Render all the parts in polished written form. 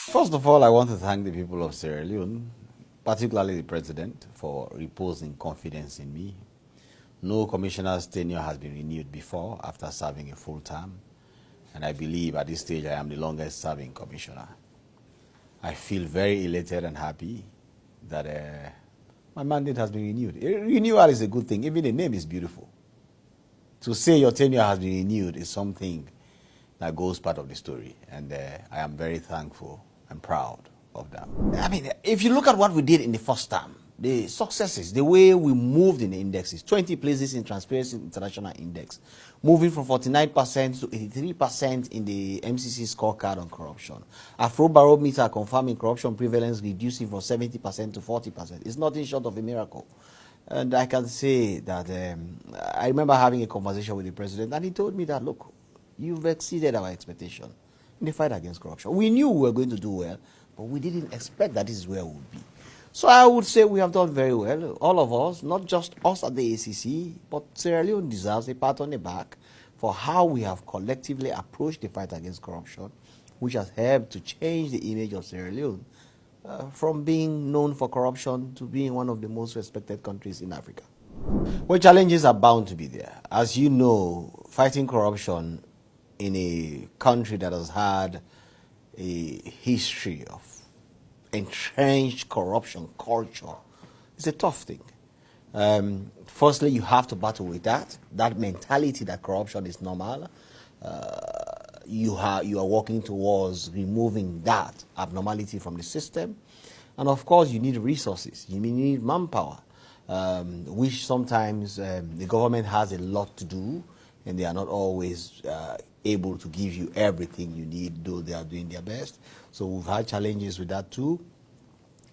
First of all, I want to thank the people of Sierra Leone, particularly the president, for reposing confidence in me. No commissioner's tenure has been renewed before after serving a full term, and I believe at this stage I am the longest serving commissioner. I feel very elated and happy that my mandate has been renewed. Renewal is a good thing. Even the name is beautiful. To say your tenure has been renewed is something that goes part of the story, and I am very thankful and proud of that. I mean, if you look at what we did in the first term, the successes, the way we moved in the indexes, 20 places in Transparency International Index, moving from 49% to 83% in the MCC scorecard on corruption. Afrobarometer confirming corruption prevalence reducing from 70% to 40%. It's nothing short of a miracle. And I can say that I remember having a conversation with the president, and he told me that, look, you've exceeded our expectation in the fight against corruption. We knew we were going to do well, but we didn't expect that this is where we would be. So I would say we have done very well, all of us, not just us at the ACC, but Sierra Leone deserves a pat on the back for how we have collectively approached the fight against corruption, which has helped to change the image of Sierra Leone from being known for corruption to being one of the most respected countries in Africa. Well, challenges are bound to be there. As you know, fighting corruption in a country that has had a history of entrenched corruption culture is a tough thing. Firstly, you have to battle with that mentality that corruption is normal. You are working towards removing that abnormality from the system. And of course, you need resources. You need manpower, which sometimes the government has a lot to do, and they are not always able to give you everything you need, though they are doing their best. So we've had challenges with that too.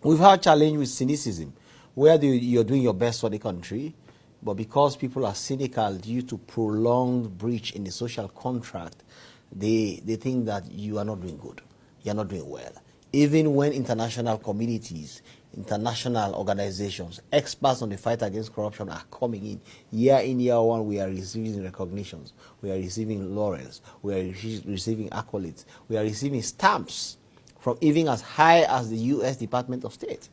We've had challenge with cynicism, where you're doing your best for the country, but because people are cynical due to prolonged breach in the social contract, they think that you are not doing good, you're not doing well. Even when international communities, international organizations, experts on the fight against corruption are coming in year one, we are receiving recognitions, we are receiving laurels, we are receiving accolades, we are receiving stamps from even as high as the U.S. Department of State,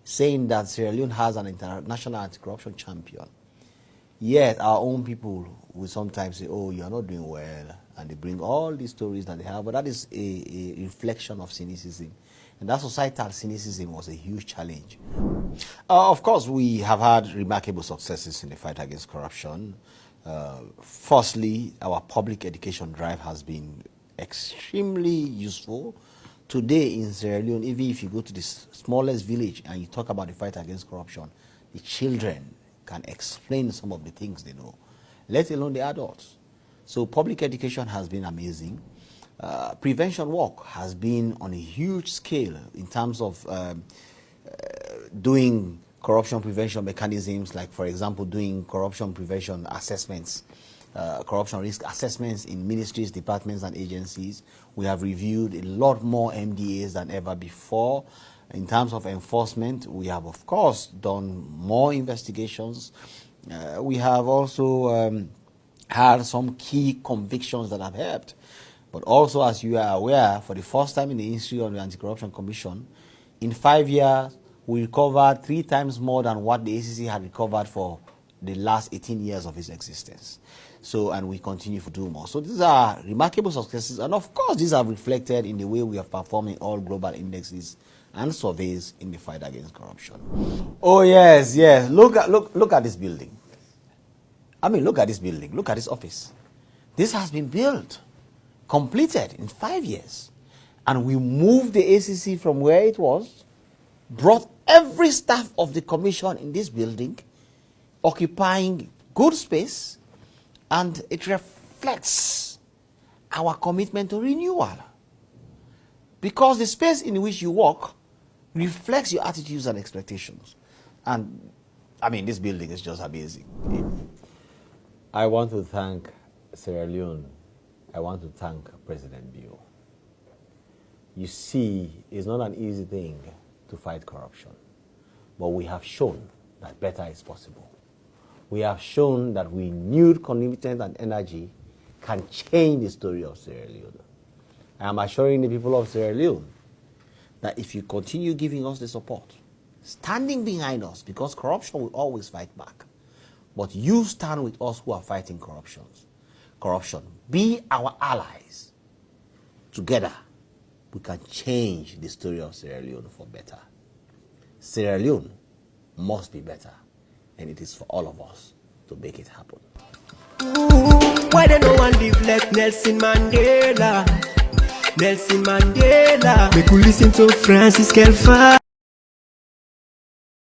saying that Sierra Leone has an international anti-corruption champion. Yet our own people will sometimes say, oh, you are not doing well, and they bring all these stories that they have, but that is a reflection of cynicism. And that societal cynicism was a huge challenge. Of course, we have had remarkable successes in the fight against corruption. Firstly, our public education drive has been extremely useful. Today in Sierra Leone, even if you go to the smallest village and you talk about the fight against corruption, the children can explain some of the things they know, let alone the adults. So public education has been amazing. Prevention work has been on a huge scale in terms of doing corruption prevention mechanisms, like, for example, doing corruption prevention assessments, corruption risk assessments in ministries, departments, and agencies. We have reviewed a lot more MDAs than ever before. In terms of enforcement, we have, of course, done more investigations. We have also had some key convictions that have helped. But also, as you are aware, for the first time in the history of the Anti-Corruption Commission, in 5 years, we recovered 3 times more than what the ACC had recovered for the last 18 years of its existence. So, and we continue to do more. So these are remarkable successes. And of course, these are reflected in the way we are performing all global indexes and surveys in the fight against corruption. Oh, yes, yes. Look at this building. I mean, look at this building. Look at this office. This has been built, completed in 5 years. And we moved the ACC from where it was, brought every staff of the commission in this building, occupying good space, and it reflects our commitment to renewal. Because the space in which you work reflects your attitudes and expectations. And, I mean, this building is just amazing. I want to thank Sierra Leone. I want to thank President Bio. You see, it's not an easy thing to fight corruption, but we have shown that better is possible. We have shown that renewed commitment and energy can change the story of Sierra Leone. I am assuring the people of Sierra Leone that if you continue giving us the support, standing behind us, because corruption will always fight back, but you stand with us who are fighting corruption. Be our allies. Together, we can change the story of Sierra Leone for better. Sierra Leone must be better, and it is for all of us to make it happen. Ooh, why they no one live like Nelson Mandela? Nelson Mandela. Make we listen to Francis Kelfa.